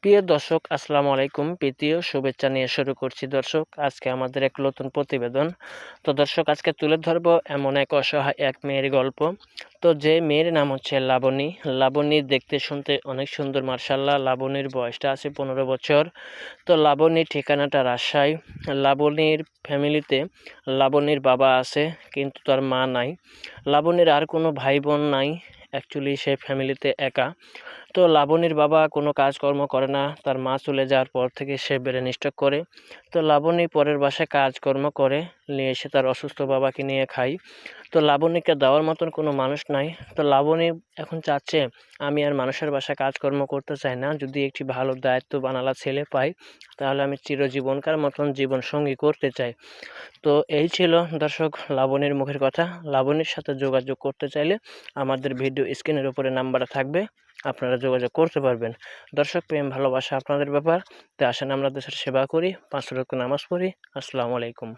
প্রিয় দর্শক, আসসালামু আলাইকুম। প্রীতীয় শুভেচ্ছা নিয়ে শুরু করছি দর্শক, আজকে আমাদের এক নতুন প্রতিবেদন। তো দর্শক, আজকে তুলে ধরব এমন এক অসহায় এক মেয়ের গল্প। তো যে মেয়ের নাম হচ্ছে লাবণী। লাবণী দেখতে শুনতে অনেক সুন্দর, মার্শাল্লাহ। লাবণীর বয়সটা আছে 15 বছর। তো লাবণীর ঠিকানাটা রাজশাহী। লাবণীর ফ্যামিলিতে লাবণীর বাবা আছে, কিন্তু তার মা নাই। লাবণীর আর কোনো ভাই বোন নাই। অ্যাকচুয়ালি সে ফ্যামিলিতে একা। তো লাবণীর বাবা কোনো কাজকর্ম করে না, তার মা চলে যাওয়ার পর থেকে সে ব্রেন স্ট্রোক করে। তো লাবণী পরের বাসায় কাজকর্ম করে নিয়ে এসে তার অসুস্থ বাবাকে নিয়ে খায়। তো লাবণীকে দেওয়ার মতন কোনো মানুষ নাই। তো লাবণী এখন চাচ্ছে, আমি আর মানুষের বাসায় কাজকর্ম করতে চাই না, যদি একটি ভালো দায়িত্ববানওয়ালা ছেলে পাই তাহলে আমি চিরজীবনকার মতন জীবনসঙ্গী করতে চাই। তো এই ছিল দর্শক লাবণীর মুখের কথা। লাবণীর সাথে যোগাযোগ করতে চাইলে আমাদের ভিডিও স্ক্রিনের উপরে নাম্বার থাকবে, আপনারা যোগাযোগ করতে পারবেন। দর্শক, প্রেম ভালোবাসা আপনাদের ব্যাপার। তো আসেন আমরা দেশের সেবা করি, 5 ওয়াক্ত নামাজ পড়ি। আসসালামু আলাইকুম।